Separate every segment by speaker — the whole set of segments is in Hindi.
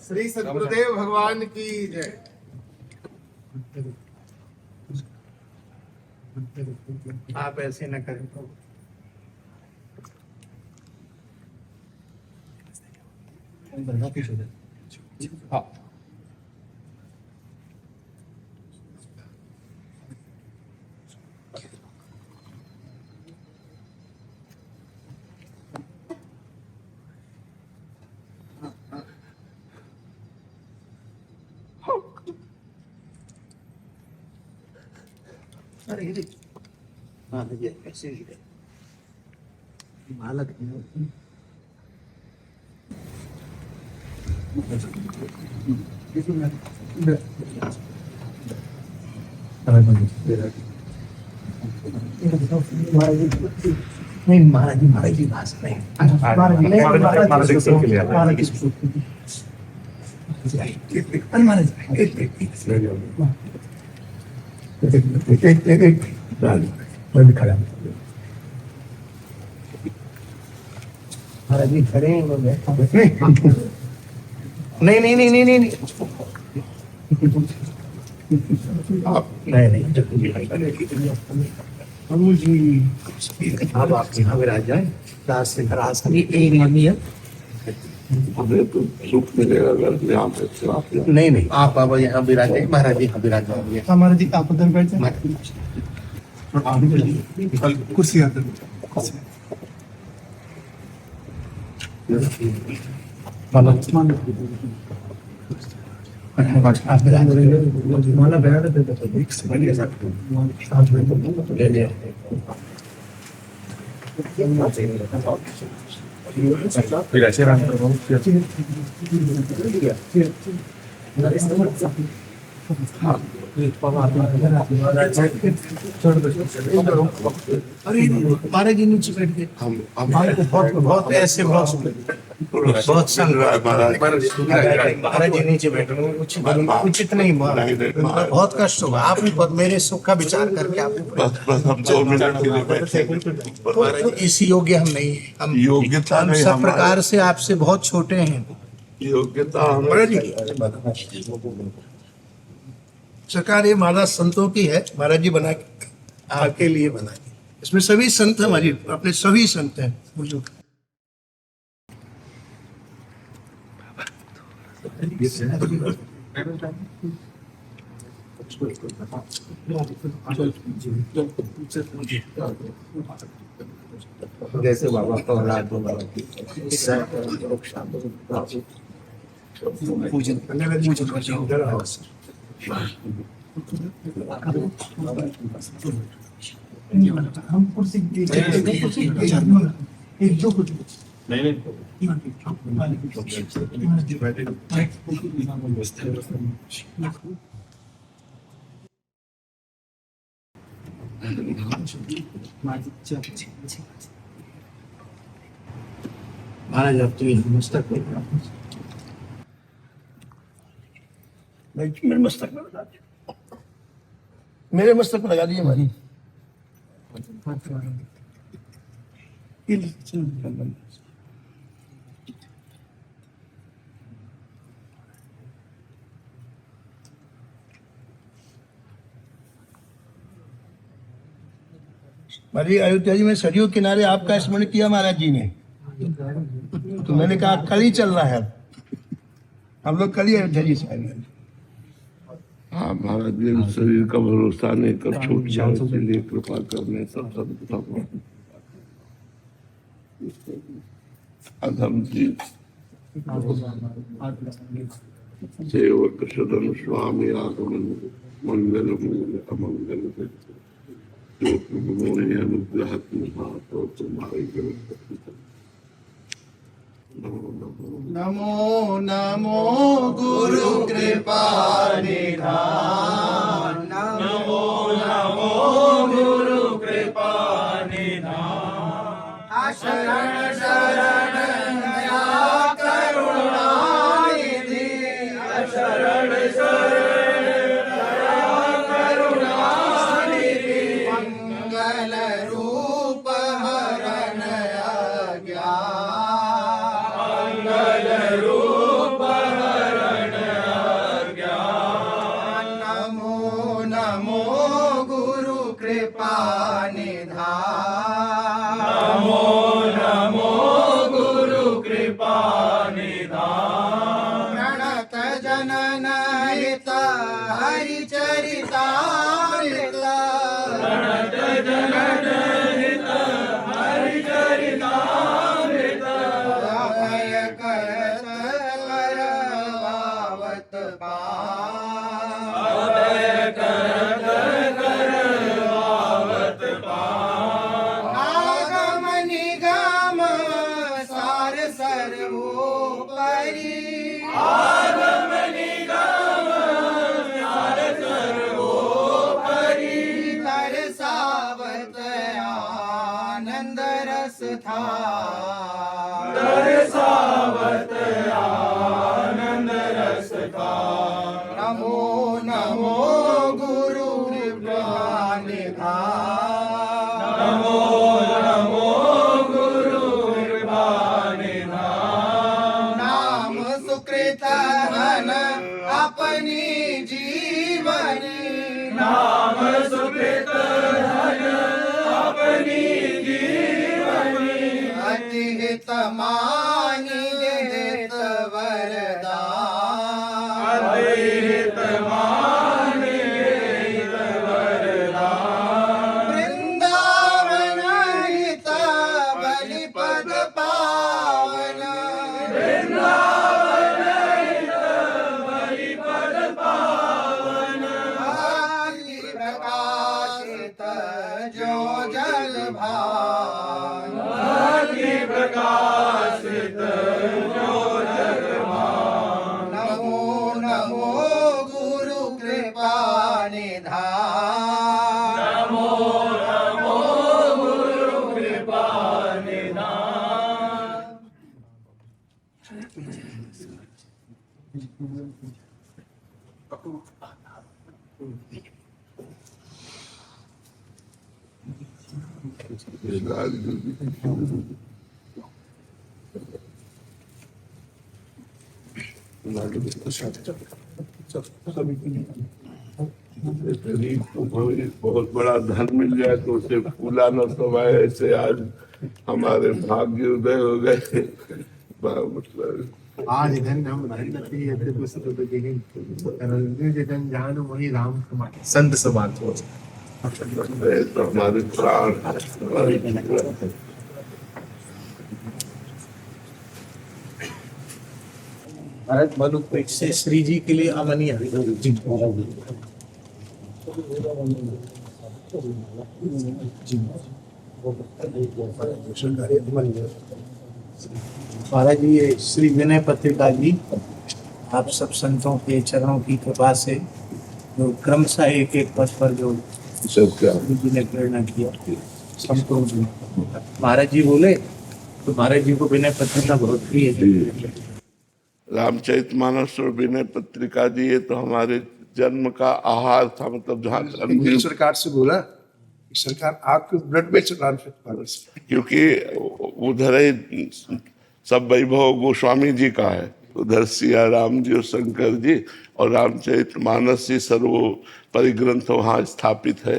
Speaker 1: श्री सद्गुरुदेव भगवान की जय। आप ऐसे न करें तो हाँ। अरे ये हाँ ये ऐसे ही है मालक नहीं महाराज जी भाषा नहीं मैं भी खड़ा महाराज जी खड़े हैं नहीं नहीं नहीं नहीं नहीं नहीं आप नहीं अमूल जी आप आपके यहाँ विराज जाए दास से खराज ये एक आदमी है
Speaker 2: हमें तो सुख मिलेगा अगर यहाँ पे
Speaker 1: नहीं नहीं आप बाबा यहाँ विराज जाए महाराज जी यहाँ विराज जाए
Speaker 3: हमारा जी आप उधर बैठ जाए कुर्सी आते माला बैठ
Speaker 1: अरे महाराज जी नीचे बैठ गए
Speaker 2: हम
Speaker 1: बहुत ऐसे बहुत महाराज जी नीचे बैठ रहे उचित नहीं बहुत कष्ट होगा आप मेरे सुख का विचार करके आप
Speaker 2: बस हम 2 मिनट के लिए बैठे
Speaker 1: महाराज इस योग्य हम नहीं है हम
Speaker 2: योग्यता
Speaker 1: हम
Speaker 2: नहीं
Speaker 1: सब
Speaker 2: हमारा
Speaker 1: प्रकार से आपसे बहुत छोटे हैं
Speaker 2: योग्यता
Speaker 1: महाराज
Speaker 2: हमें
Speaker 1: जी सरकार ये माला संतों की है महाराज जी बना के आपके लिए बना के इसमें सभी संत हमारी अपने सभी संत हैं बुजुर्ग जैसे बाबा प्रहलाद पूजन
Speaker 3: हम कुर्सी एक दो कुछ
Speaker 1: महाराज आप तो मस्तक मेरे मस्तक में लगा दीजिए मेरे मस्तक में लगा दीजिए हमारी हमारी अयोध्या जी में सरयू किनारे आपका स्मरण किया महाराज जी ने तो मैंने कहा कल ही चलना है हम लोग कल ही अयोध्या जी से आएंगे
Speaker 2: हाँ महाराज जी शरीर का भरोसा नहीं कब छूट जाए इसलिए कृपा करने सब अधम जी सेवक सदन स्वामी आगमन मंगल मूल अमंगल जो प्रभु ने अनुग्रह तो तुम्हारे
Speaker 1: नमो नमो गुरु कृपा निधान नमो नमो गुरु कृपा निधान शरण शरण दया करुणा निधि शरण शरण दया करुणा निधि मंगल रूप हरण अज्ञान
Speaker 4: अभय करत करवावत आगम निगम सार सर्वोपरि तरसावत आनंद रस था नमो नमो गुरु निधान नाम सुकृत धन अपनी जीवनी अति हित मानी देत वरदान वृंदावन हित बलिपद पावन आदि प्रकाशित जो जल भान नमो नमो गुरु कृपा निधान
Speaker 2: गरीब को बहुत बड़ा धन मिल जाए तो उसे फूला न समाये, ऐसे आज हमारे भाग्य उदय हो गए। मतलब
Speaker 3: आज धन हम नहीं यद्य पुस्तक जन जान वही राम कुमार संत समान हो
Speaker 2: तो हमारे प्राण
Speaker 5: भारत मनुख से श्री जी के लिए अमनीय महाराज जी, ये श्री विनय पत्रिका जी आप सब संतों के चरणों की कृपा से जो क्रमशः एक एक पद पर जो
Speaker 2: सब क्या
Speaker 5: जी ने प्रेरणा किया संपूर्ण महाराज जी बोले तो महाराज जी को विनय पत्रिका बहुत प्रिय है।
Speaker 2: रामचरितमानस और विनय पत्रिका जी, ये तो हमारे जन्म का आहार था। मतलब जहाँ
Speaker 3: सरकार से बोला कि सरकार आपके ब्लड में चला
Speaker 2: क्योंकि उधर ही सब वैभव गोस्वामी जी का है, उधर सिया राम जी और शंकर जी, और रामचरितमानस जी सर्वोपरि ग्रंथ वहाँ स्थापित है।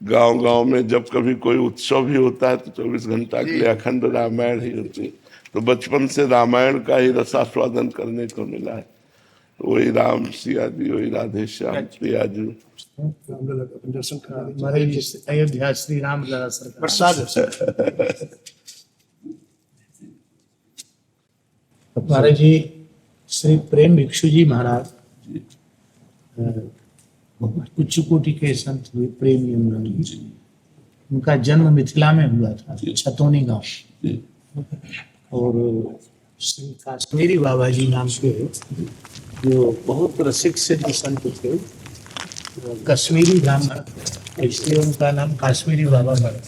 Speaker 2: गांव गांव में जब कभी कोई उत्सव भी होता है तो 24 घंटा के लिए अखंड रामायण ही होती है। तो बचपन से रामायण का ही रसास्वादन करने को मिला है। तो वही राम सिया जी, वही राधे श्याम प्रिया जी।
Speaker 3: दर्शन करा
Speaker 5: महाराज जी अयोध्या श्री राम लला सरकार
Speaker 3: प्रसाद
Speaker 5: महाराज जी श्री प्रेम भिक्षु जी महाराज उच्च कोटि के संत हुए, प्रेमी मुरली जी। उनका जन्म मिथिला में हुआ था, छतौनी गांव। और श्री काश्मीरी बाबा जी नाम के जो बहुत प्रसिद्ध सिद्ध संत थे, कश्मीरी ब्राह्मण, इसलिए उनका नाम काश्मीरी बाबा पड़ा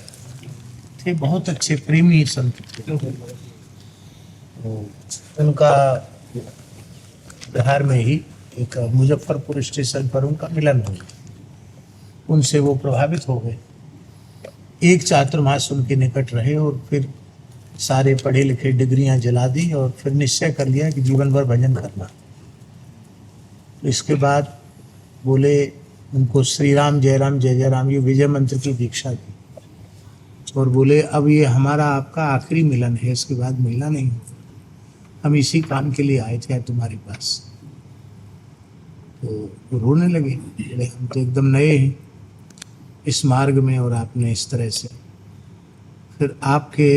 Speaker 5: थे। बहुत अच्छे प्रेमी संत थे। उनका बिहार में ही एक मुजफ्फरपुर स्टेशन पर उनका मिलन हो गया। उनसे वो प्रभावित हो गए। एक चातुर्मास उनके निकट रहे और फिर सारे पढ़े लिखे डिग्रियां जला दी और फिर निश्चय कर लिया कि जीवन भर भजन करना। इसके बाद बोले उनको श्री राम जय राम ये विजय मंत्र की दीक्षा दी और बोले अब ये हमारा आपका आखिरी मिलन है, इसके बाद मिलना नहीं। हम इसी काम के लिए आए थे तुम्हारे पास। तो रोने लगे, बोले हम तो एकदम नए हैं। इस मार्ग में और आपने इस तरह से, फिर आपके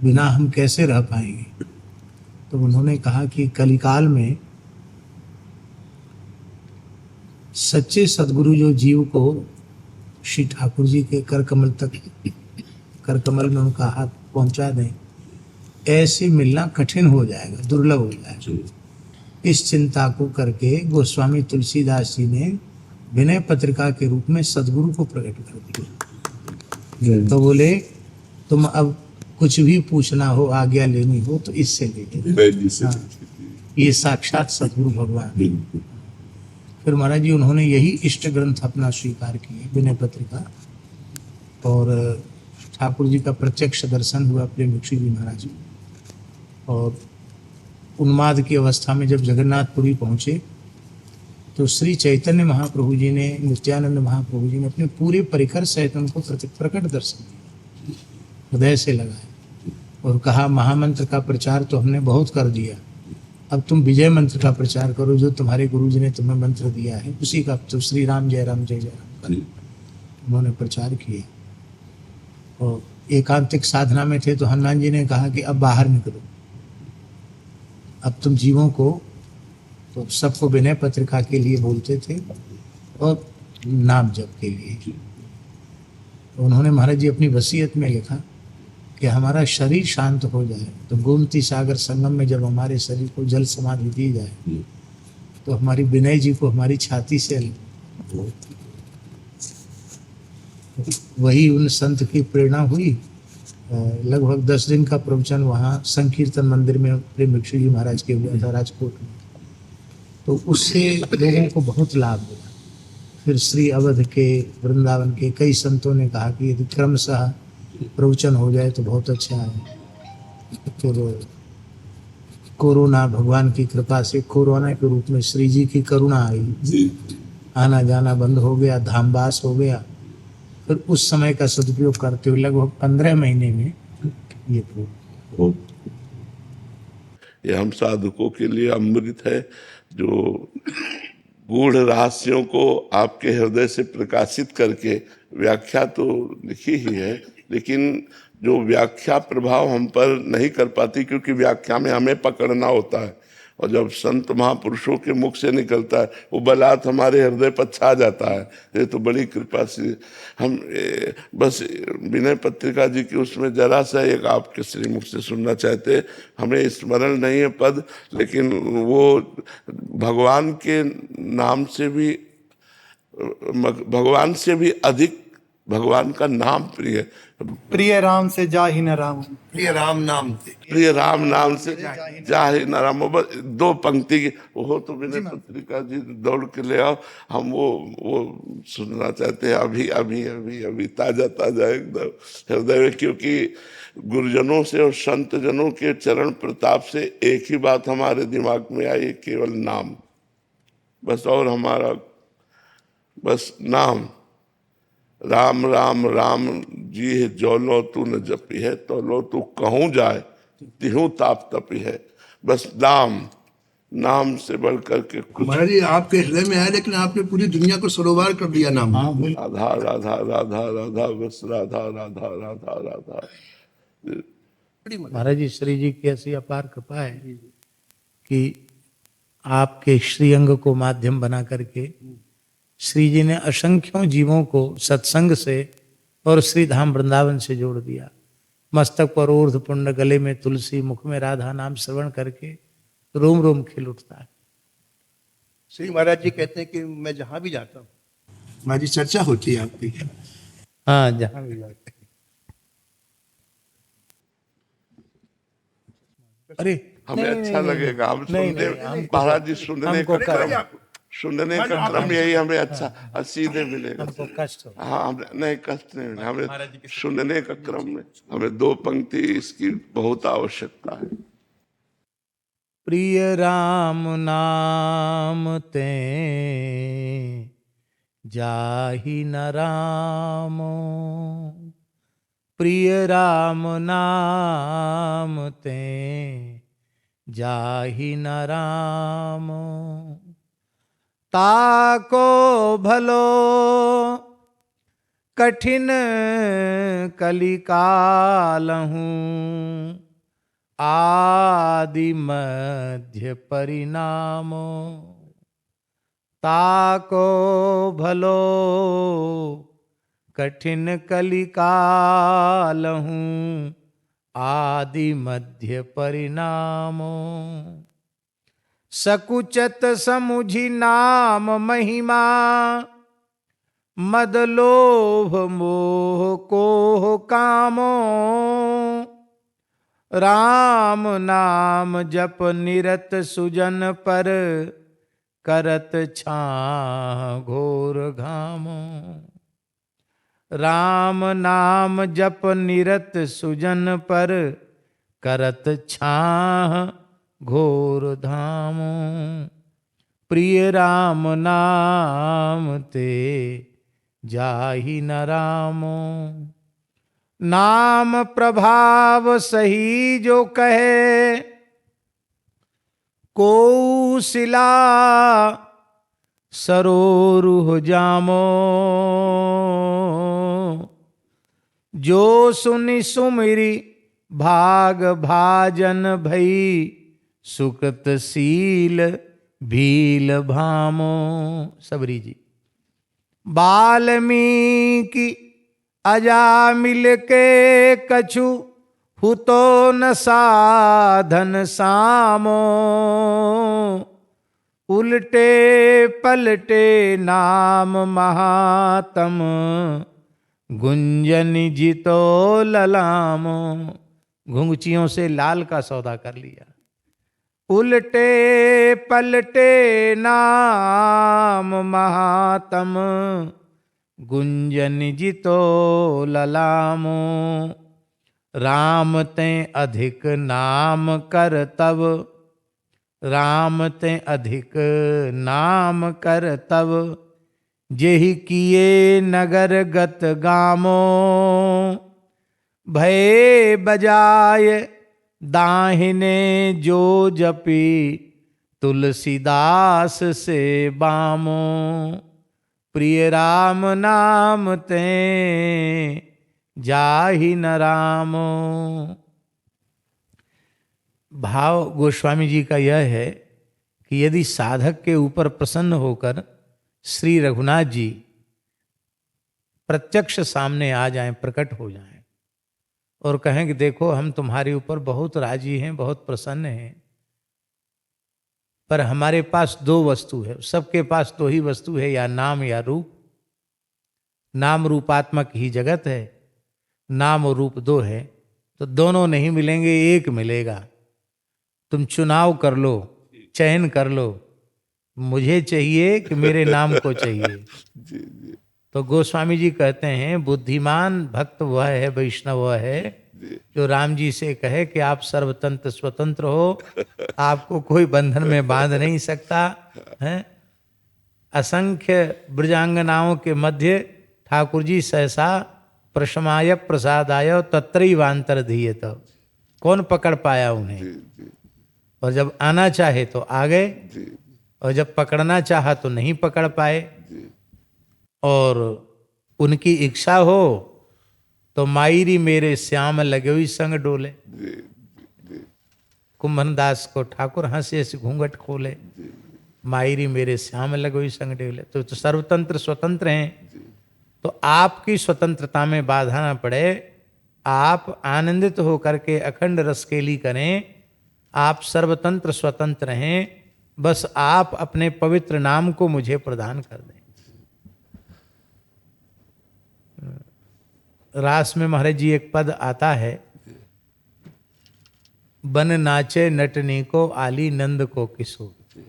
Speaker 5: बिना हम कैसे रह पाएंगे। तो उन्होंने कहा कि कलिकाल में सच्चे सदगुरु जो जीव को श्री ठाकुर जी के कर कमल तक, कर कमल में उनका हाथ पहुंचा दें, ऐसे मिलना कठिन हो जाएगा, दुर्लभ हो जाएगा। इस चिंता को करके गोस्वामी तुलसीदास जी ने विनय पत्रिका के रूप में सदगुरु को प्रकट कर दिया। तो बोले तुम अब कुछ भी पूछना हो, आज्ञा लेनी हो तो इससे ले लो। हाँ, ये साक्षात सदगुरु भगवान। फिर महाराज जी उन्होंने यही इष्ट ग्रंथ अपना स्वीकार किए, विनय पत्रिका, और ठाकुर जी का प्रत्यक्ष दर्शन हुआ प्रेम भिक्षु जी महाराज को। और उन्माद की अवस्था में जब जगन्नाथपुरी पहुंचे तो श्री चैतन्य महाप्रभु जी ने, नित्यानंद महाप्रभु जी ने अपने पूरे परिकर सहित उनको प्रकट दर्शन दिया, हृदय से लगाया और कहा महामंत्र का प्रचार तो हमने बहुत कर दिया, अब तुम विजय मंत्र का प्रचार करो, जो तुम्हारे गुरु जी ने तुम्हें मंत्र दिया है उसी का। तो श्री राम जय राम जय जय राम उन्होंने प्रचार किया। और एकांतिक साधना में थे तो हनुमान जी ने कहा कि अब बाहर निकलो, अब तुम जीवों को, तो सबको विनय पत्रिका के लिए बोलते थे और नाम जप के लिए। तो उन्होंने महाराज जी अपनी वसीयत में लिखा कि हमारा शरीर शांत हो जाए तो गोमती सागर संगम में जब हमारे शरीर को जल समाधि दी जाए तो हमारी विनय जी को हमारी छाती से वही उन संत की प्रेरणा हुई। लगभग 10 दिन का प्रवचन वहाँ संकीर्तन मंदिर में प्रेम भिक्षु जी महाराज के हुआ था राजकोट में। तो उससे लोगों को बहुत लाभ हुआ। फिर श्री अवध के, वृंदावन के कई संतों ने कहा कि यदि क्रमशः प्रवचन हो जाए तो बहुत अच्छा है। फिर कोरोना, भगवान की कृपा से कोरोना के रूप में श्री जी की करुणा आई, आना जाना बंद हो गया, धामवास हो गया। फिर उस समय का सदुपयोग करते हुए लगभग 15 महीने में ये पूर्ण।
Speaker 2: ये हम साधकों के लिए अमृत है, जो गूढ़ रहस्यों को आपके हृदय से प्रकाशित करके, व्याख्या तो लिखी ही है लेकिन जो व्याख्या प्रभाव हम पर नहीं कर पाती, क्योंकि व्याख्या में हमें पकड़ना होता है, और जब संत महापुरुषों के मुख से निकलता है वो बलात् हमारे हृदय पर छा जाता है। ये तो बड़ी कृपा से हम बस विनय पत्रिका जी की उसमें जरा सा एक आपके श्रीमुख से सुनना चाहते। हमें स्मरण नहीं है पद, लेकिन वो भगवान के नाम से भी, भगवान से भी अधिक भगवान का नाम प्रिय।
Speaker 4: प्रिय राम से जाहि न राम,
Speaker 1: प्रिय राम नाम से,
Speaker 2: प्रिय राम नाम से जाहि न राम। बस 2 पंक्ति की वो तो विनय पत्रिका जी दौड़ के ले आओ, हम वो सुनना चाहते हैं अभी अभी अभी अभी, ताजा ताजा एकदम हृदय में। क्योंकि गुरुजनों से और संत जनों के चरण प्रताप से एक ही बात हमारे दिमाग में आई, केवल नाम, बस। और हमारा बस नाम, राम राम राम जी है, जो लो तू न जपी है, तो लो तू कहूँ जाए तिहूँ ताप तपी है। बस नाम, नाम से बढ़ करके कुछ।
Speaker 1: महाराज जी आपके हृदय में है, लेकिन आपने पूरी दुनिया को सरोवर कर दिया नाम।
Speaker 2: राधा राधा राधा राधा, बस राधा राधा राधा राधा।
Speaker 5: महाराज जी श्री जी की ऐसी अपार कृपा है कि आपके श्रीअंग को माध्यम बना करके श्री जी ने असंख्यों जीवों को सत्संग से और श्री धाम वृंदावन से जोड़ दिया। मस्तक पर ऊर्ध्व पुंड, गले में तुलसी, मुख में राधा नाम श्रवण करके रोम रोम खिल उठता है।
Speaker 1: श्री महाराज जी कहते हैं कि मैं जहां भी जाता हूँ, महाराज जी चर्चा होती है आपकी।
Speaker 5: हाँ, जहां भी जाते हैं। अरे
Speaker 2: हमें अच्छा लगेगा, हम सुनते,
Speaker 5: हमको
Speaker 2: महाराज जी सुनने का क्रम, सुनने का
Speaker 1: हमको
Speaker 2: क्रम यही हमें अच्छा सीधे मिलेगा।
Speaker 5: हमको कष्ट हो।
Speaker 2: हाँ, हमें नहीं कष्ट नहीं मिलेगा, हमें सुनने का क्रम में हमें 2 पंक्ति इसकी बहुत आवश्यकता है।
Speaker 5: प्रिय राम नाम ते जाहि न रामो, प्रिय राम नाम ते जाहि न रामो, ताको भलो कठिन कलिकालहूँ आदि मध्य परिणामो ताको भलो कठिन कलिकालहूँ आदि मध्य परिणामो सकुचत समुझि नाम महिमा मद लोभ मोह कोह कामो राम नाम जप निरत सुजन पर करत छाह घोर घामो राम नाम जप निरत सुजन पर करत छाह घोर धामो प्रिय राम नाम ते जाहि न रामो नाम प्रभाव सही जो कहे कौशिला सरोरुह जामो जो सुनि सुमिरी भाग भाजन भई सुकृत शील भील भामो। सबरी जी। वाल्मीकि अजामिल के कछु हुतो न साधन सामो उल्टे पलटे नाम महातम गुंजन जितो ललामो। घुंघचियों से लाल का सौदा कर लिया। उल्टे पलटे नाम महातम गुंजन जितो ललामो राम ते अधिक नाम कर तब राम ते अधिक नाम कर तब जेहि किए नगर गत गामो भय बजाय दाहिने जो जपी तुलसीदास से बामो प्रिय राम नाम ते जाहि न रामो। भाव गोस्वामी जी का यह है कि यदि साधक के ऊपर प्रसन्न होकर श्री रघुनाथ जी प्रत्यक्ष सामने आ जाएं, प्रकट हो जाएं और कहें कि देखो हम तुम्हारे ऊपर बहुत राजी हैं, बहुत प्रसन्न हैं, पर हमारे पास दो वस्तु है। सबके पास दो ही वस्तु है, या नाम या रूप। नाम रूपात्मक ही जगत है, नाम और रूप दो है, तो दोनों नहीं मिलेंगे, एक मिलेगा। तुम चुनाव कर लो, चयन कर लो, मुझे चाहिए कि मेरे नाम को चाहिए। तो गोस्वामी जी कहते हैं बुद्धिमान भक्त वह है, वैष्णव वह है जो राम जी से कहे कि आप सर्वतंत्र स्वतंत्र हो, आपको कोई बंधन में बांध नहीं सकता है। असंख्य ब्रजांगनाओं के मध्य ठाकुर जी सहसा प्रशमाय प्रसादाय तत्रैवांतर धीयत। कौन पकड़ पाया उन्हें? और जब आना चाहे तो आ गए, और जब पकड़ना चाहा तो नहीं पकड़ पाए। और उनकी इच्छा हो तो मायरी मेरे श्याम लगे हुई संग डोले। कुंभन दास को ठाकुर हंसे हंसे घूंघट खोले, मायरी मेरे श्याम लगे हुई संग डोले। तो सर्वतंत्र स्वतंत्र हैं, तो आपकी स्वतंत्रता में बाधा न पड़े, आप आनंदित होकर के अखंड रसकेली करें, आप सर्वतंत्र स्वतंत्र हैं, बस आप अपने पवित्र नाम को मुझे प्रदान कर दें। रास में महाराज जी एक पद आता है, बन नाचे नटनी को आली नंद को किशोर।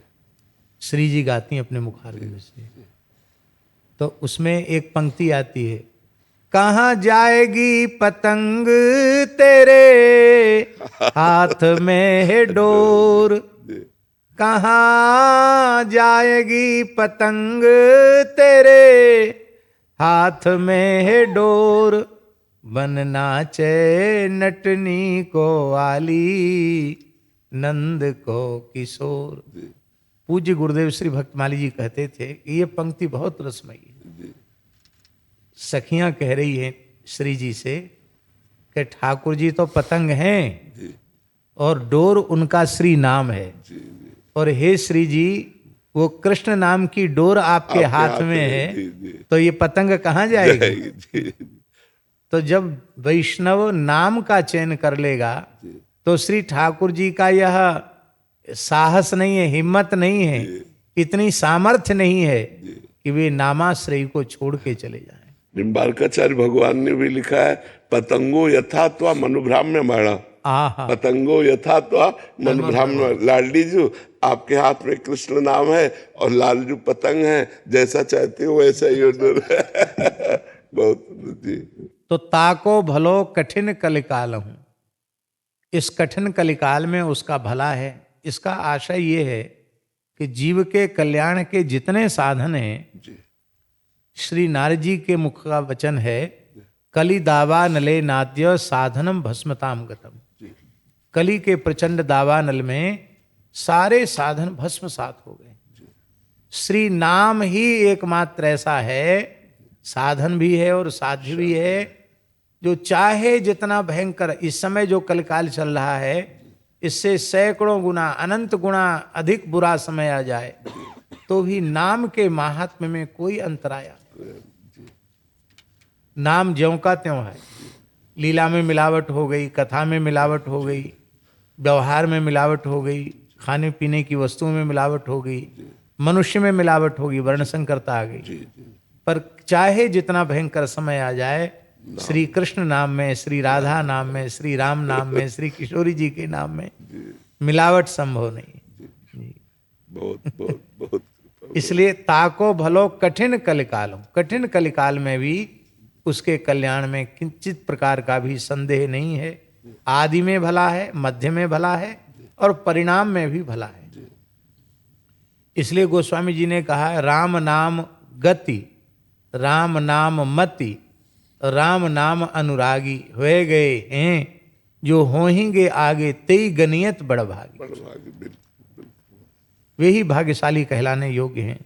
Speaker 5: श्री जी गाती अपने मुखारबिंद से, तो उसमें एक पंक्ति आती है, कहाँ जाएगी पतंग तेरे हाथ में है डोर, कहाँ जाएगी पतंग तेरे हाथ में है डोर, बन नाचे नटनी को आली नंद को किशोर। पूज्य गुरुदेव श्री भक्तमाली जी कहते थे कि ये पंक्ति बहुत रसमयी है। सखियां कह रही हैं श्री जी से कि ठाकुर जी तो पतंग हैं और डोर उनका श्री नाम है, और हे श्री जी वो कृष्ण नाम की डोर आपके हाथ में है, तो ये पतंग कहाँ जाएगी? तो जब वैष्णव नाम का चयन कर लेगा तो श्री ठाकुर जी का यह साहस नहीं है, हिम्मत नहीं है, इतनी सामर्थ्य नहीं है कि वे नामाश्रय को छोड़ के चले जाएं।
Speaker 2: निम्बार्काचार्य भगवान ने भी लिखा है, पतंगो यथा त्वा मनुभ्राम्य मणा,
Speaker 5: आहा,
Speaker 2: पतंगो यथा त्वा मनुभ्राम्य। लाडली जी आपके हाथ में कृष्ण नाम है और लालजू पतंग है, जैसा चाहते हो वैसा ही बहुत जी।
Speaker 5: तो ताको भलो कठिन कलिकाल हूं, इस कठिन कलिकाल में उसका भला है। इसका आशय ये है कि जीव के कल्याण के जितने साधन हैं, श्री नारद जी के मुख का वचन है, कली दावा नले नाद्य साधनम भस्मताम गतम। कली के प्रचंड दावानल में सारे साधन भस्मसात हो गए। श्री नाम ही एकमात्र ऐसा है, साधन भी है और साध्य भी है, जो चाहे जितना भयंकर इस समय जो कलकाल चल रहा है, इससे सैकड़ों गुना अनंत गुना अधिक बुरा समय आ जाए तो भी नाम के महात्म्य में कोई अंतराया, नाम ज्यों का त्यों है। लीला में मिलावट हो गई, कथा में मिलावट हो गई, व्यवहार में मिलावट हो गई, खाने पीने की वस्तुओं में मिलावट हो गई, मनुष्य में मिलावट होगी, वर्ण संकरता आ गई। पर चाहे जितना भयंकर समय आ जाए, श्री कृष्ण नाम में, श्री राधा नाम में, श्री राम नाम में, श्री किशोरी जी के नाम में मिलावट संभव नहीं।
Speaker 2: बहुत बहुत बहुत।
Speaker 5: इसलिए ताको भलो कठिन कलिकाल, कठिन कलिकाल में भी उसके कल्याण में किंचित प्रकार का भी संदेह नहीं है। आदि में भला है, मध्य में भला है और परिणाम में भी भला है। इसलिए गोस्वामी जी ने कहा, राम नाम गति, राम नाम मति, राम नाम अनुरागी हुए गए हैं, जो होंगे आगे तेई गनियत बड़भागी। वे ही भाग्यशाली कहलाने योग्य हैं।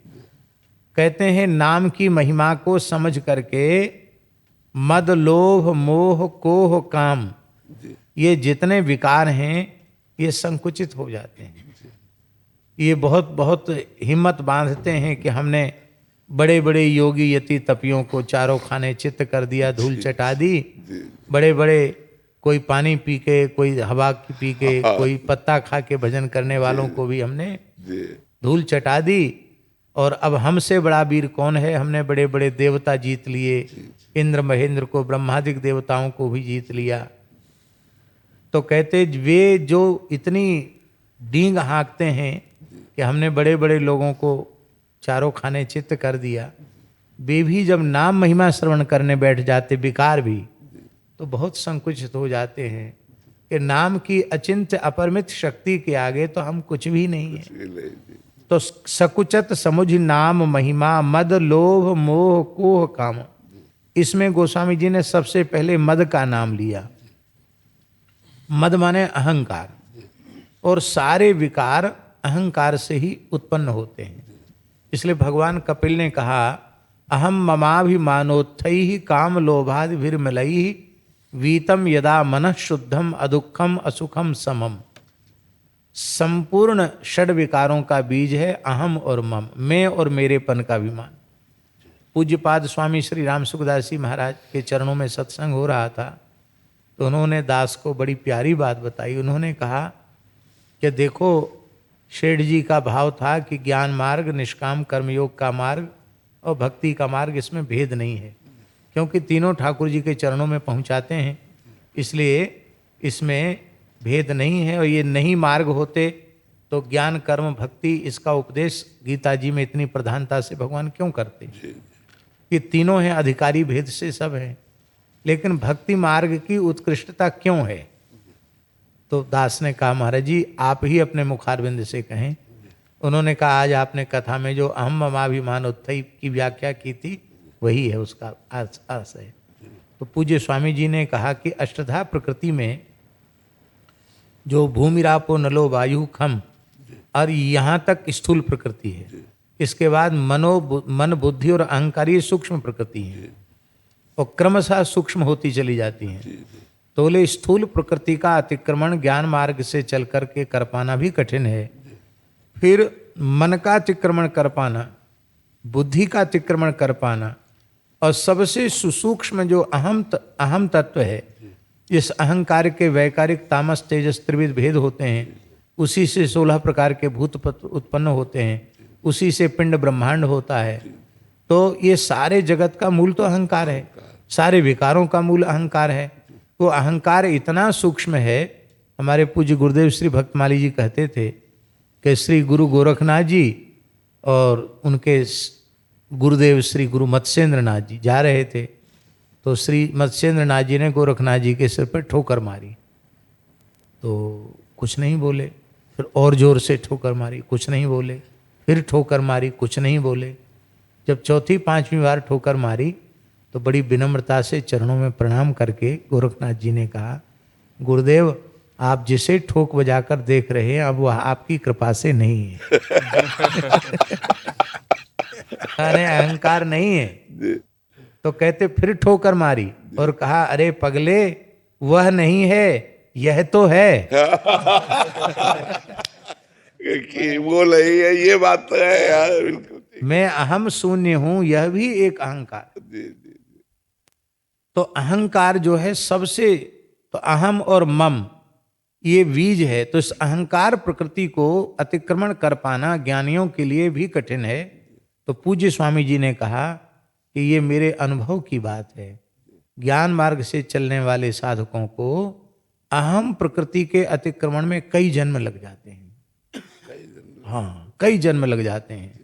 Speaker 5: कहते हैं नाम की महिमा को समझ करके मद लोभ मोह कोह काम, ये जितने विकार हैं ये संकुचित हो जाते हैं। ये बहुत बहुत हिम्मत बांधते हैं कि हमने बड़े बड़े योगी यति तपियों को चारों खाने चित्त कर दिया, धूल चटा दी। बड़े बड़े कोई पानी पी के, कोई हवा पी के, कोई पत्ता खा के भजन करने वालों को भी हमने धूल चटा दी। और अब हमसे बड़ा वीर कौन है? हमने बड़े बड़े देवता जीत लिए, इंद्र महेंद्र को, ब्रह्मादिक देवताओं को भी जीत लिया। तो कहते वे जो इतनी डींग हाँकते हैं कि हमने बड़े बड़े लोगों को चारों खाने चित्त कर दिया, वे भी जब नाम महिमा श्रवण करने बैठ जाते, विकार भी, तो बहुत संकुचित हो जाते हैं कि नाम की अचिंत्य अपरिमित शक्ति के आगे तो हम कुछ भी नहीं है। तो सकुचत समुझ नाम महिमा मद लोभ मोह कोह काम। इसमें गोस्वामी जी ने सबसे पहले मद का नाम लिया। मद माने अहंकार, और सारे विकार अहंकार से ही उत्पन्न होते हैं। इसलिए भगवान कपिल ने कहा, अहम ममाभिमानोत्थैः काम लोभादिभिर्मलैः वीतम यदा मनः शुद्धम अदुःखम असुखम समम। संपूर्ण षड विकारों का बीज है अहम और मम, मैं और मेरेपन का अभिमान। पूज्यपाद स्वामी श्री राम सुखदास जी महाराज के चरणों में सत्संग हो रहा था, तो उन्होंने दास को बड़ी प्यारी बात बताई। उन्होंने कहा कि देखो, शेठ जी का भाव था कि ज्ञान मार्ग, निष्काम कर्मयोग का मार्ग और भक्ति का मार्ग, इसमें भेद नहीं है, क्योंकि तीनों ठाकुर जी के चरणों में पहुंचाते हैं, इसलिए इसमें भेद नहीं है। और ये नहीं मार्ग होते तो ज्ञान कर्म भक्ति, इसका उपदेश गीता जी में इतनी प्रधानता से भगवान क्यों करते? ये तीनों हैं, अधिकारी भेद से सब हैं, लेकिन भक्ति मार्ग की उत्कृष्टता क्यों है? तो दास ने कहा, महाराज जी आप ही अपने मुखारविंद से कहें। उन्होंने कहा, आज आपने कथा में जो अहम ममाभिमान उत्थई की व्याख्या की थी, वही है उसका अर्थ है। तो पूज्य स्वामी जी ने कहा कि अष्टधा प्रकृति में जो भूमि रापो नलो वायु खम, और यहाँ तक स्थूल प्रकृति है, इसके बाद मन बुद्धि और अहंकार, ये सूक्ष्म प्रकृति है। और क्रमशः सूक्ष्म होती चली जाती हैं। तो बोले स्थूल प्रकृति का अतिक्रमण ज्ञान मार्ग से चल करके कर पाना भी कठिन है, फिर मन का अतिक्रमण कर पाना, बुद्धि का अतिक्रमण कर पाना, और सबसे सुसूक्ष्म जो अहम तत्व है, इस अहंकार के वैकारिक तामस तेजस त्रिविध भेद होते हैं, उसी से 16 प्रकार के भूत उत्पन्न होते हैं, उसी से पिंड ब्रह्मांड होता है। तो ये सारे जगत का मूल तो अहंकार है, सारे विकारों का मूल अहंकार है। वो अहंकार इतना सूक्ष्म है। हमारे पूज्य गुरुदेव श्री भक्तमाली जी कहते थे कि श्री गुरु गोरखनाथ जी और उनके गुरुदेव श्री गुरु मत्स्येंद्र नाथ जी जा रहे थे, तो श्री मत्स्येंद्र नाथ जी ने गोरखनाथ जी के सिर पर ठोकर मारी, तो कुछ नहीं बोले। फिर और जोर से ठोकर मारी, कुछ नहीं बोले। फिर ठोकर मारी, कुछ नहीं बोले। जब चौथी पांचवी बार ठोकर मारी तो बड़ी विनम्रता से चरणों में प्रणाम करके गोरखनाथ जी ने कहा, गुरुदेव आप जिसे ठोक बजाकर देख रहे हैं, अब वह आपकी कृपा से नहीं है। अरे अहंकार नहीं है। तो कहते फिर ठोकर मारी और कहा, अरे पगले वह नहीं है, यह तो है।
Speaker 2: कि वो नहीं है, ये बात तो है यार, बिल्कुल ठीक।
Speaker 5: मैं अहम शून्य हूं, यह भी एक अहंकार।
Speaker 2: जी जी।
Speaker 5: तो अहंकार जो है सबसे, तो अहम और मम ये बीज है। तो इस अहंकार प्रकृति को अतिक्रमण कर पाना ज्ञानियों के लिए भी कठिन है। तो पूज्य स्वामी जी ने कहा कि ये मेरे अनुभव की बात है। ज्ञान मार्ग से चलने वाले साधकों को अहम प्रकृति के अतिक्रमण में कई जन्म लग जाते हैं। हाँ, कई जन्म लग जाते हैं।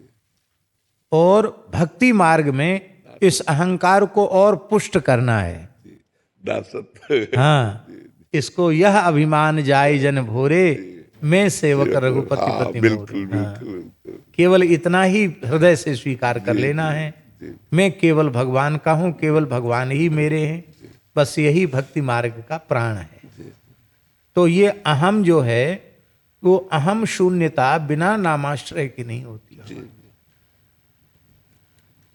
Speaker 5: और भक्ति मार्ग में इस अहंकार को और पुष्ट करना है। हाँ, इसको यह अभिमान जाय जन भोरे, मैं सेवक रघुपति पति मोरे। हाँ, केवल इतना ही हृदय से स्वीकार कर लेना है, मैं केवल भगवान का हूं, केवल भगवान ही मेरे हैं। बस यही भक्ति मार्ग का प्राण है। तो ये अहम जो है, वो अहम शून्यता बिना नामाश्रय की नहीं होती।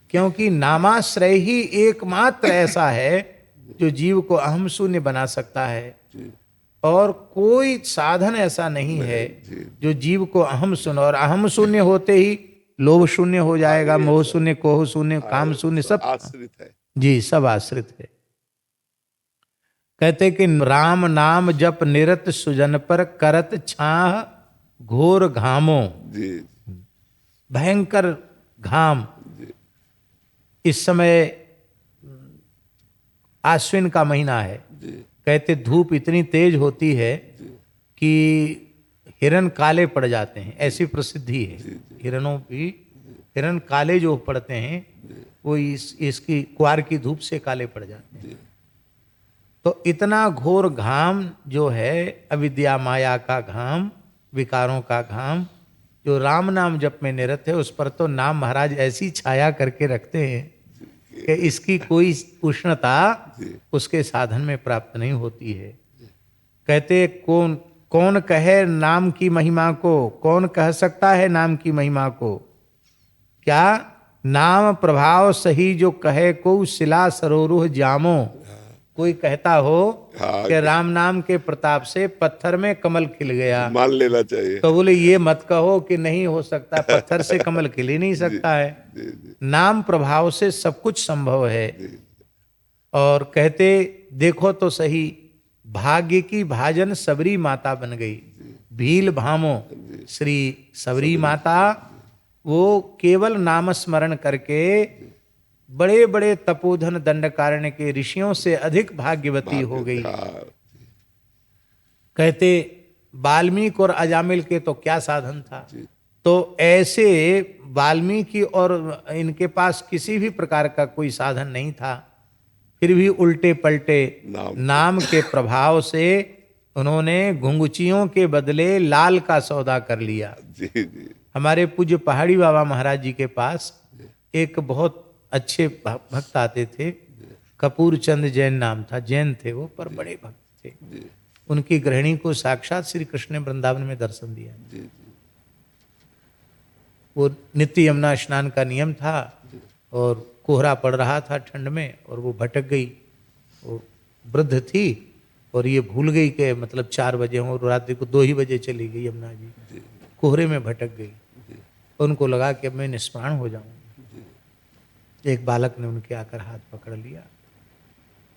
Speaker 5: क्योंकि नामाश्रय ही एकमात्र ऐसा है जो जीव को अहम शून्य बना सकता है, और कोई साधन ऐसा नहीं है जो जीव को अहम शून्य, और अहम शून्य होते ही लोभ शून्य हो जाएगा, मोह शून्य, कोह शून्य, काम शून्य, सब
Speaker 2: आश्रित है
Speaker 5: जी, सब आश्रित है। कहते कि राम नाम जप निरत सुजन पर, करत छाह घोर घामों।
Speaker 2: जी।
Speaker 5: भयंकर घाम इस समय आश्विन का महीना है। कहते धूप इतनी तेज होती है कि हिरन काले पड़ जाते हैं, ऐसी प्रसिद्धि है। हिरन काले जो पड़ते हैं वो इसकी क्वार की धूप से काले पड़ जाते हैं। तो इतना घोर घाम जो है, अविद्या माया का घाम, विकारों का घाम, जो राम नाम जप में निरत है, उस पर तो नाम महाराज ऐसी छाया करके रखते हैं कि इसकी कोई उष्णता उसके साधन में प्राप्त नहीं होती है। कहते कौन कहे नाम की महिमा को, कौन कह सकता है नाम की महिमा को? क्या नाम प्रभाव सही जो कहे को, शिला सरोरुह जामो। कोई कहता हो कि राम नाम के प्रताप से पत्थर में कमल खिल गया,
Speaker 2: मान लेना चाहिए।
Speaker 5: तो बोले ये मत कहो कि नहीं हो सकता, पत्थर से कमल खिल ही नहीं सकता है। नाम प्रभाव से सब कुछ संभव है। और कहते देखो तो सही, भाग्य की भाजन सबरी माता बन गई। भील भामो श्री सबरी माता, वो केवल नाम स्मरण करके बड़े बड़े तपोधन दंडकारण्य के ऋषियों से अधिक भाग्यवती हो गई। कहते वाल्मीकि और अजामिल के तो क्या साधन था। तो ऐसे वाल्मीकि और इनके पास किसी भी प्रकार का कोई साधन नहीं था, फिर भी उल्टे पलटे नाम के प्रभाव से उन्होंने घुंघुचियों के बदले लाल का सौदा कर लिया। हमारे पूज्य पहाड़ी बाबा महाराज जी के पास एक बहुत अच्छे भक्त आते थे, कपूर चंद जैन नाम था, जैन थे वो, पर बड़े भक्त थे। उनकी गृहिणी को साक्षात श्री कृष्ण ने वृंदावन में दर्शन दिया। वो नित्य यमुना स्नान का नियम था, और कोहरा पड़ रहा था ठंड में और वो भटक गई। वो वृद्ध थी और ये भूल गई कि मतलब 4 बजे हों और रात को 2 ही बजे चली गई यमुना जी। कोहरे में भटक गई। उनको लगा कि अब मैं निष्प्राण हो जाऊंगी। एक बालक ने उनके आकर हाथ पकड़ लिया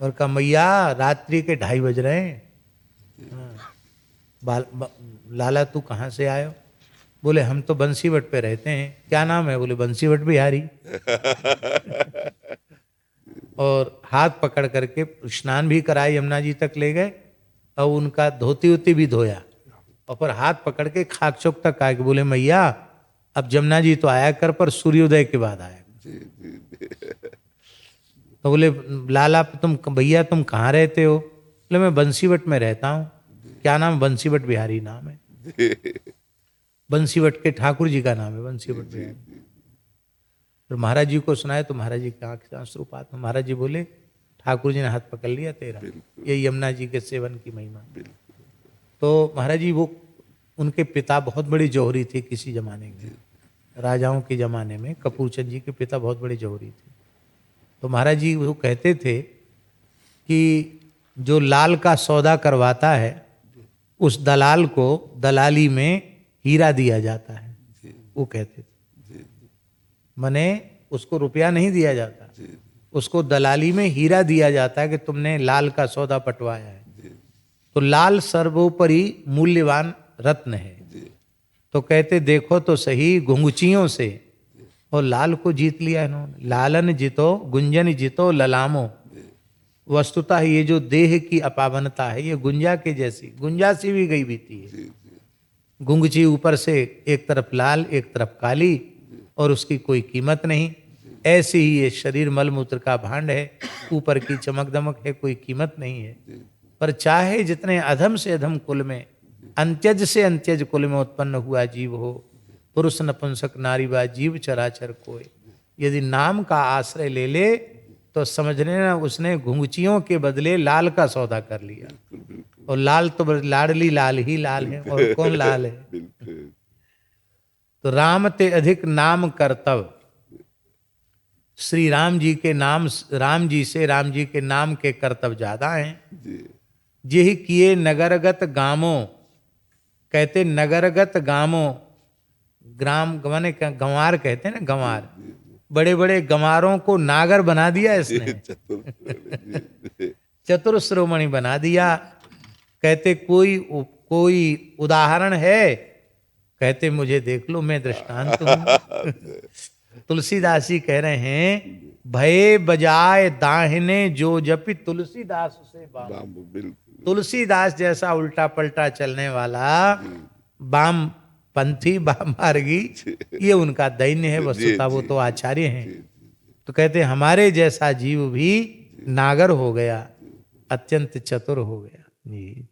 Speaker 5: और कहा, मैया रात्रि के 2:30 बज रहे हैं। लाला तू कहाँ से आयो? बोले हम तो बंसीवट पे रहते हैं। क्या नाम है? बोले बंसीवट बिहारी। और हाथ पकड़ करके स्नान भी कराए, यमुना जी तक ले गए और उनका धोती उती भी धोया और फिर हाथ पकड़ के खाक चौक तक आए। बोले मैया अब यमुना जी तो आया कर पर सूर्योदय के बाद आया। तो बोले लाला तुम भैया तुम कहाँ रहते हो? बोले मैं बंसीवट में रहता हूँ। क्या नाम? बंसीवट बिहारी नाम है। बंसीवट के ठाकुर जी का नाम है बंसीवट बिहारी। फिर महाराज जी को सुनाया तो महाराज जी की आंख से अश्रुपात। तो महाराज जी बोले ठाकुर जी ने हाथ पकड़ लिया तेरा, ये यमुना जी के सेवन की महिमा। तो महाराज जी वो उनके पिता बहुत बड़े जौहरी थे किसी जमाने में, राजाओं के जमाने में कपूर चंद जी के पिता बहुत बड़े जौहरी थे। तो महाराज जी वो कहते थे कि जो लाल का सौदा करवाता है उस दलाल को दलाली में हीरा दिया जाता है। वो कहते थे मने उसको रुपया नहीं दिया जाता, उसको दलाली में हीरा दिया जाता है कि तुमने लाल का सौदा पटवाया है। तो लाल सर्वोपरि मूल्यवान रत्न है। तो कहते देखो तो सही घुंघचियों से और लाल को जीत लिया इन्होंने। लालन जितो गुंजन जितो ललामो। वस्तुतः ये जो देह की अपावनता है ये गुंजा के जैसी, गुंजा सी भी गई बीती है। गुंगची ऊपर से एक तरफ लाल एक तरफ काली और उसकी कोई कीमत नहीं। ऐसे ही ये शरीर मलमूत्र का भांड है, ऊपर की चमक दमक है, कोई कीमत नहीं है। पर चाहे जितने अधम से अधम कुल में, अंत्यज से अंत्यज कुल में उत्पन्न हुआ जीव हो, पुरुष नपुंसक नारी वा जीव चराचर कोय, यदि नाम का आश्रय ले ले तो समझ लेना उसने घुंघचियों के बदले लाल का सौदा कर लिया। और लाल तो लाडली लाल ही लाल है, और कौन लाल है? तो राम ते अधिक नाम कर्तव्य। श्री राम जी के नाम, राम जी से राम जी के नाम के कर्तव्य ज्यादा हैं। जिह किए नगरगत गामो, कहते नगरगत गामो, ग्राम माने गंवार कहते हैं ना, गंवार, बड़े बड़े गंवारों को नागर बना दिया इसने। चतुर श्रोमणि बना दिया। कहते कोई उदाहरण है? कहते मुझे देख लो मैं दृष्टांत हूं। तुलसीदास जी कह रहे हैं भय बजाय दाहिने जो जपि तुलसीदास से बाम। तुलसीदास जैसा उल्टा पलटा चलने वाला वाम पंथी वाम मार्गी, ये उनका दैन्य है। वस्तुतः वो तो आचार्य हैं। तो कहते हमारे जैसा जीव भी नागर हो गया, अत्यंत चतुर हो गया जी।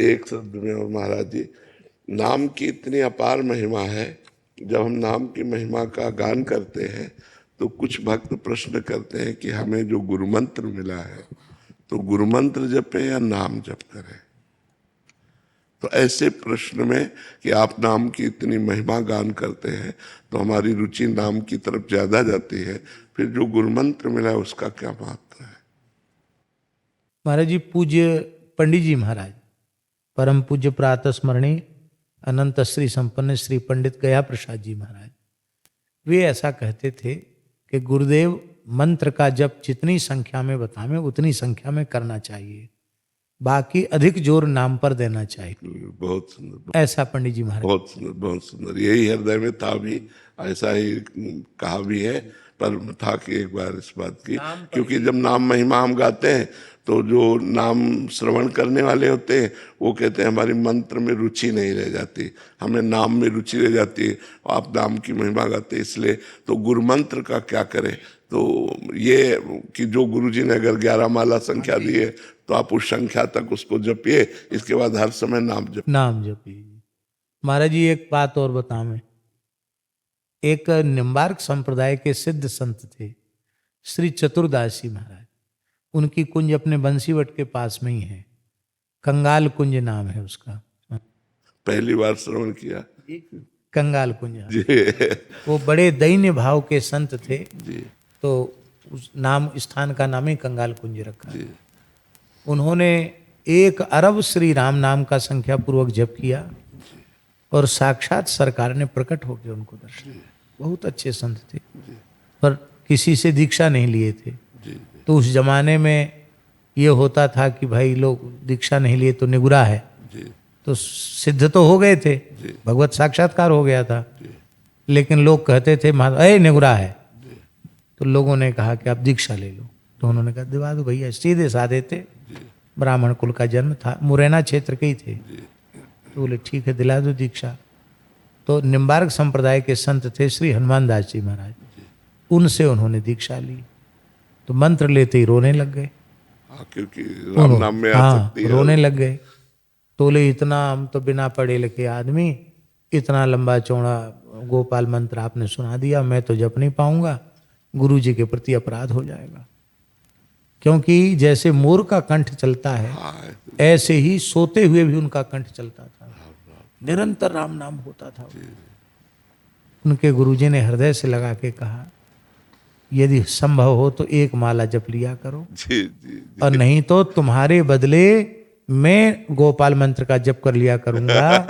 Speaker 2: एक शब्द में और महाराज जी, नाम की इतनी अपार महिमा है। जब हम नाम की महिमा का गान करते हैं तो कुछ भक्त प्रश्न करते हैं कि हमें जो गुरु मंत्र मिला है तो गुरु मंत्र जपे या नाम जप करें। तो ऐसे प्रश्न में कि आप नाम की इतनी महिमा गान करते हैं तो हमारी रुचि नाम की तरफ ज्यादा जाती है, फिर जो गुरु मंत्र मिला है उसका क्या महत्व है?
Speaker 5: महाराज जी पूज्य पंडित जी महाराज, परम पूज्य प्रातः स्मरणीय अनंत श्री संपन्न श्री पंडित गया प्रसाद जी महाराज, वे ऐसा कहते थे कि गुरुदेव मंत्र का जप जितनी संख्या में बतावें उतनी संख्या में करना चाहिए, बाकी अधिक जोर नाम पर देना चाहिए।
Speaker 2: बहुत सुंदर,
Speaker 5: ऐसा पंडित जी महाराज,
Speaker 2: बहुत सुंदर, बहुत सुंदर। यही हृदय में था भी, ऐसा ही कहा भी है। पर था कि एक बार इस बात की, क्योंकि जब नाम महिमा हम गाते हैं तो जो नाम श्रवण करने वाले होते हैं वो कहते हैं हमारी मंत्र में रुचि नहीं रह जाती, हमें नाम में रुचि रह जाती है। आप नाम की महिमा गाते, इसलिए तो गुरु मंत्र का क्या करें? तो ये कि जो गुरु जी ने अगर 11 माला संख्या दी है तो आप उस संख्या तक उसको जपिए, इसके बाद हर समय नाम
Speaker 5: जपिए। महाराज जी एक बात और बतावें, एक निम्बार्क संप्रदाय के सिद्ध संत थे श्री चतुरदास जी महाराज, उनकी कुंज अपने बंसीवट के पास में ही है, कंगाल कुंज नाम है उसका।
Speaker 2: पहली बार श्रवण किया,
Speaker 5: कंगाल कुंज। वो बड़े दैन्य भाव के संत थे। तो उस नाम स्थान का नाम ही कंगाल कुंज रखा है। उन्होंने 1 अरब श्री राम नाम का संख्या पूर्वक जप किया और साक्षात सरकार ने प्रकट होकर उनको दर्शन दिया। बहुत अच्छे संत थे, पर किसी से दीक्षा नहीं लिए थे। तो उस जमाने में ये होता था कि भाई लोग दीक्षा नहीं लिए तो निगुरा है, तो सिद्ध तो हो गए थे, भगवत साक्षात्कार हो गया था, लेकिन लोग कहते थे ए निगुरा है। तो लोगों ने कहा कि आप दीक्षा ले लो। तो उन्होंने कहा दिवा दो भैया, सीधे साधे थे, ब्राह्मण कुल का जन्म था, मुरैना क्षेत्र के ही थे। तो बोले ठीक है दिला दो दीक्षा। तो निम्बार्क संप्रदाय के संत थे श्री हनुमान दास जी महाराज, उनसे उन्होंने दीक्षा ली। तो मंत्र लेते ही रोने लग गए।
Speaker 2: हाँ, क्योंकि राम नाम में आ सकती है।
Speaker 5: रोने लग गए। तो बोले इतना हम तो बिना पढ़े लिखे आदमी, इतना लंबा चौड़ा गोपाल मंत्र आपने सुना दिया, मैं तो जप नहीं पाऊंगा, गुरु जी के प्रति अपराध हो जाएगा। क्योंकि जैसे मोर का कंठ चलता है, ऐसे ही सोते हुए भी उनका कंठ चलता था, निरंतर राम नाम होता था। उनके गुरुजी ने हृदय से लगा के कहा यदि संभव हो तो 1 माला जप लिया करो,
Speaker 2: जी, जी,
Speaker 5: और नहीं तो तुम्हारे बदले मैं गोपाल मंत्र का जप कर लिया करूंगा।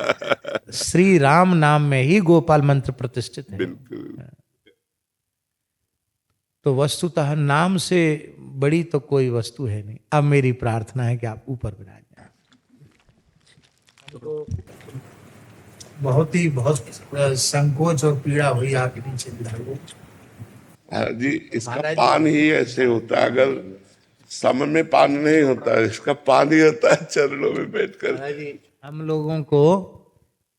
Speaker 5: श्री राम नाम में ही गोपाल मंत्र प्रतिष्ठित है।
Speaker 2: बिल्कुल।
Speaker 5: तो वस्तुतः नाम से बड़ी तो कोई वस्तु है नहीं। अब मेरी प्रार्थना है कि आप ऊपर विराज जाए। तो बहुत संकोच और पीड़ा हुई आपके नीचे विधायक।
Speaker 2: महाराज जी, इसका
Speaker 5: महाराज जी।
Speaker 2: पान ही ऐसे होता है, अगर सम में पान नहीं होता, इसका पान ही होता है चरणों में बैठकर।
Speaker 5: महाराज जी, हम लोगों को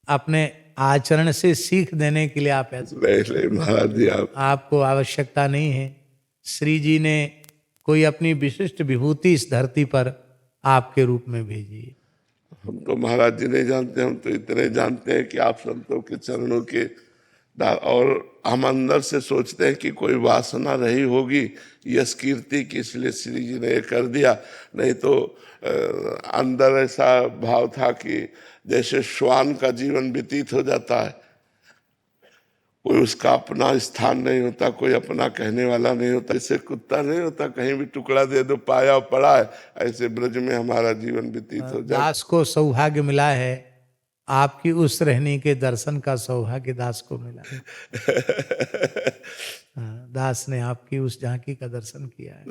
Speaker 5: अपने आचरण से सीख देने के लिए आप ऐसे,
Speaker 2: नहीं महाराज जी,
Speaker 5: आपको आवश्यकता नहीं है। श्री जी ने कोई अपनी विशिष्ट विभूति इस धरती पर आपके रूप में भेजी है।
Speaker 2: हम तो महाराज जी नहीं जानते, हम तो इतने जानते हैं कि आप संतों के चरणों के और हम अंदर से सोचते हैं कि कोई वासना रही होगी यश कीर्ति की, इसलिए श्री जी ने ये कर दिया। नहीं तो अंदर ऐसा भाव था कि जैसे श्वान का जीवन व्यतीत हो जाता है, कोई उसका अपना स्थान नहीं होता, कोई अपना कहने वाला नहीं होता, जैसे कुत्ता नहीं होता कहीं भी टुकड़ा दे दो पाया पड़ा है, ऐसे ब्रज में हमारा जीवन व्यतीत हो जाता।
Speaker 5: दास को सौभाग्य मिला है, आपकी उस रहनी के दर्शन का सौभाग्य दास को मिला है। दास ने आपकी उस झांकी का दर्शन किया है।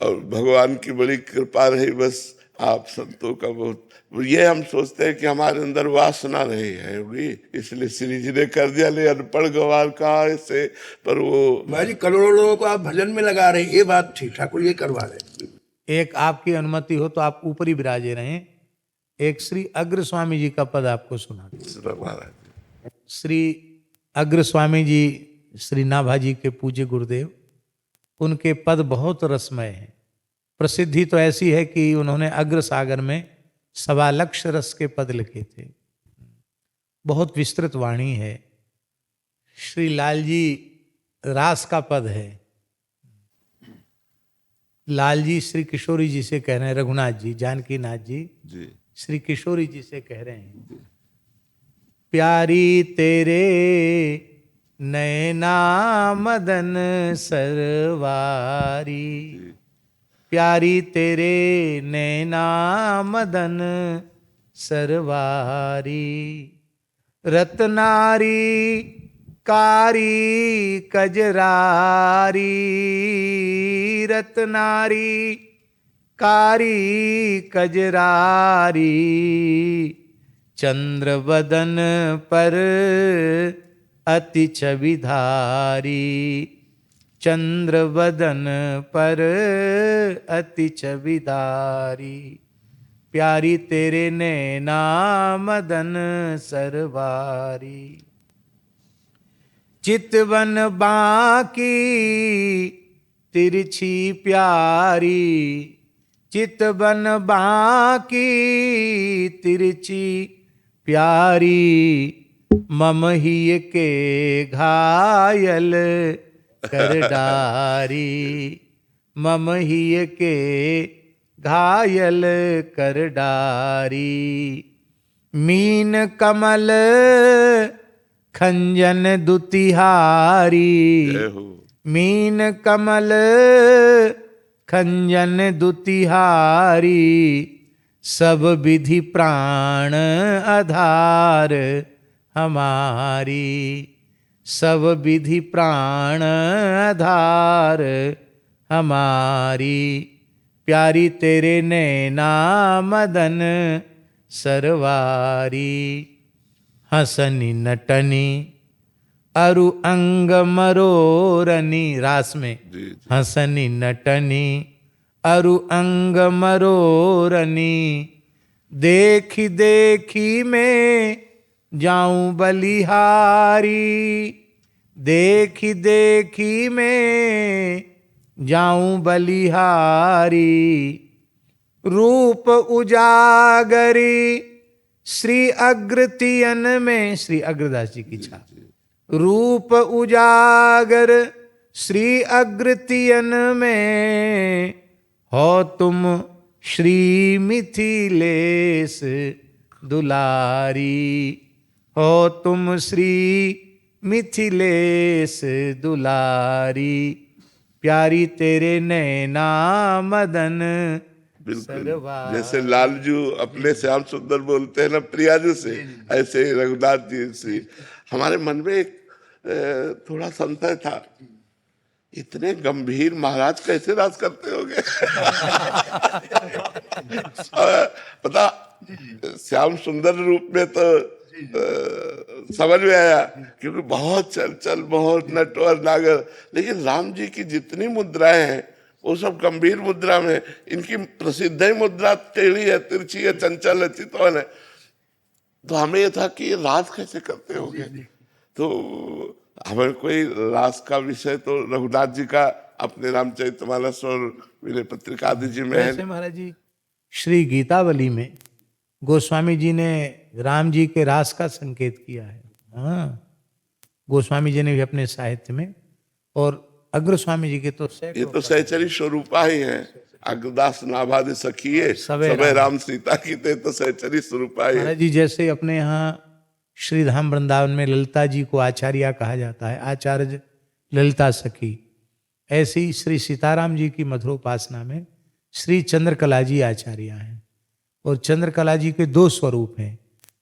Speaker 2: और भगवान की बड़ी कृपा रही, बस आप संतों का बहुत, ये हम सोचते हैं कि हमारे अंदर वासना रही है होगी, इसलिए श्री जी ने कर दिया। ले अनपढ़ गवार कहा ऐसे, पर वो
Speaker 1: भाई जी करोड़ों लोगों को आप भजन में लगा रहे हैं, ये बात ठीक, ठाकुर ये करवा रहे।
Speaker 5: एक आपकी अनुमति हो तो आप ऊपर ही विराजे रहें। एक श्री अग्र स्वामी जी का पद आपको सुना दूं।
Speaker 2: महाराज
Speaker 5: श्री अग्र स्वामी जी श्री नाभा जी के पूज्य गुरुदेव, उनके पद बहुत रसमय हैं। प्रसिद्धि तो ऐसी है कि उन्होंने अग्र सागर में 1.25 लाख रस के पद लिखे थे। बहुत विस्तृत वाणी है। श्री लाल जी रास का पद है। लाल जी श्री किशोरी जी से कह रहे हैं, रघुनाथ जी जानकी नाथ जी
Speaker 2: जी
Speaker 5: श्री किशोरी जी से कह रहे हैं, प्यारी तेरे नैना मदन सरवारी, प्यारी तेरे नैना मदन सरवारी, रत्नारी कारी कजरारी, रत्नारी कारी कजरारी, चंद्र बदन पर अति छविधारी, चंद्र बदन पर अति छविधारी, प्यारी तेरे नैना मदन सरवारी, चितवन बाकी तिरछी प्यारी, चितवन बाकी तिरछी प्यारी, मम ही के घायल कर डारी, मम ही के घायल कर डारी, मीन कमल खंजन दुतिहारी,
Speaker 2: जय हो।
Speaker 6: मीन कमल खंजन दुतिहारी, सब विधि प्राण आधार हमारी, सब विधि प्राण आधार हमारी, प्यारी तेरे नैना मदन सरवारी, हसनी नटनी अरु अंग मरोरनी, रास में हसनी नटनी अरु अंग मरोरनी, देखी देखी मैं जाऊं बलिहारी, देखी देखी मैं जाऊं बलिहारी, रूप उजागरी श्री अग्रतियन में, श्री अग्रदास जी की छाप, रूप उजागर श्री अग्रतियन में, हो तुम श्री मिथिलेश दुलारी, हो तुम श्री मिथिलेश दुलारी, प्यारी तेरे नैना मदन
Speaker 2: बिल्कुल जैसे लालजू अपने श्याम सुंदर बोलते हैं ना प्रियाजू से, ऐसे ही रघुनाथ जी से हमारे मन में एक थोड़ा संशय था, इतने गंभीर महाराज कैसे राज करते होंगे। पता श्याम सुंदर रूप में तो समझ में आया, क्योंकि बहुत चल बहुत नटवर नागर, लेकिन राम जी की जितनी मुद्राएं हैं वो सब गंभीर मुद्रा में, इनकी प्रसिद्ध ही मुद्रा टेढ़ी है, तिरछी है, चंचल है, चितवन है। तो हमें ये था कि ये राज कैसे करते होंगे। तो हमें कोई रास का विषय तो रघुनाथ जी का अपने रामचरितमानस और विनय पत्रिका आदि जी में
Speaker 6: वैसे
Speaker 2: है।
Speaker 6: महाराज जी श्री गीतावली में गोस्वामी जी ने राम जी के रास का संकेत किया है। हाँ, गोस्वामी जी ने भी अपने साहित्य में, और अग्र स्वामी जी के तो
Speaker 2: ये तो सहचरी स्वरूपा ही है। अग्रदास नाभादि सखिए सबे राम सीता की तो सहचरी स्वरूपा ही है।
Speaker 6: महाराज जी जैसे अपने यहाँ श्रीधाम वृंदावन में ललिता जी को आचार्या कहा जाता है, आचार्य ललिता सखी, ऐसी श्री सीताराम जी की मधुरोपासना में श्री चंद्रकला जी आचार्य हैं। और चंद्रकला जी के दो स्वरूप हैं,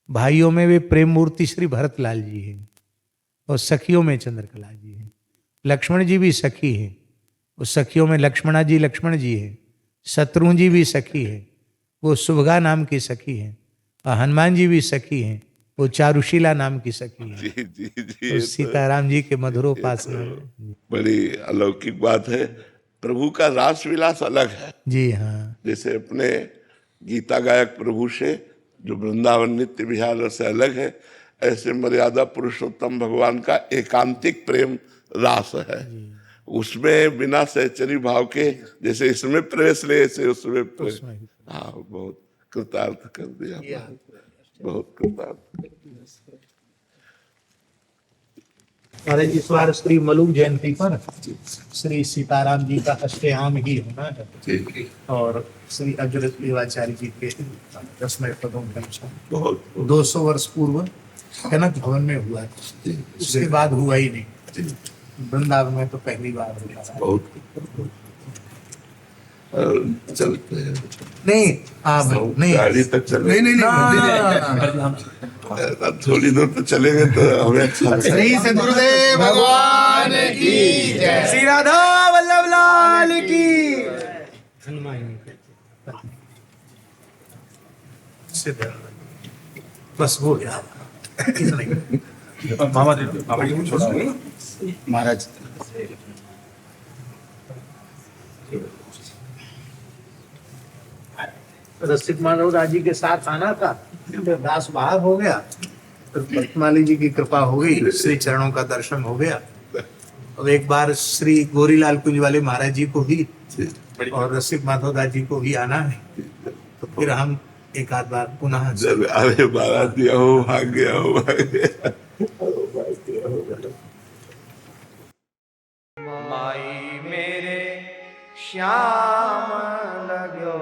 Speaker 6: भाइयों में वे प्रेम मूर्ति श्री भरतलाल जी हैं और सखियों में चंद्रकला जी हैं। लक्ष्मण जी भी सखी हैं, उस सखियों में लक्ष्मणा जी लक्ष्मण जी है, शत्रु जी भी सखी है, वो सुभगा नाम की सखी है, और हनुमान जी भी सखी हैं, वो चारुशीला नाम की सखी है।
Speaker 2: जी जी जी,
Speaker 6: तो सीताराम जी के मधुरोपासना में
Speaker 2: बड़ी अलौकिक बात है। प्रभु का रास विलास अलग है।
Speaker 6: जी हाँ,
Speaker 2: जैसे अपने गीता गायक प्रभु से जो वृंदावन नित्य विहार से अलग है, ऐसे मर्यादा पुरुषोत्तम भगवान का एकांतिक प्रेम रास है। उसमें बिना सहचरी भाव के जैसे इसमें प्रवेश ले, ऐसे उसमें हाँ, बहुत कृतार्थ कर दिया, बहुत कृतार्थ।
Speaker 5: महाराज इस बार श्री मलुक जयंती पर श्री सीताराम जी का अष्टयाम ही होना है, और श्री अग्र देवाचार्य जी के 10वें पदों का 200 वर्ष पूर्व कनक भवन में हुआ है, उसके बाद हुआ ही नहीं। वृंदावन में तो पहली बार हुआ है।
Speaker 2: बहुत चलते हैं
Speaker 5: नहीं, हाँ भाई, नहीं
Speaker 2: गाड़ी तक चले,
Speaker 1: नहीं
Speaker 2: थोड़ी दूर तो चलेंगे तो हमें अच्छा लगेगा।
Speaker 5: श्री सद्गुरुदेव भगवान की जय,
Speaker 6: श्री राधा वल्लभ लाल की।
Speaker 5: बस हो गया
Speaker 1: महाराज
Speaker 5: रसिक माधव दास जी के साथ आना था, दास बाहर हो गया, फिर पद्माली जी की कृपा हो गई, श्री चरणों का दर्शन हो गया। अब एक बार श्री गोरीलाल कुंज वाले महाराज जी को भी और रसिक माधव दास जी को भी आना है, तो फिर हम एक आध बार पुनः
Speaker 2: अरे महाराज दिया हो, भाग गया हो, भाग गया।
Speaker 6: माई मेरे श्याम लगो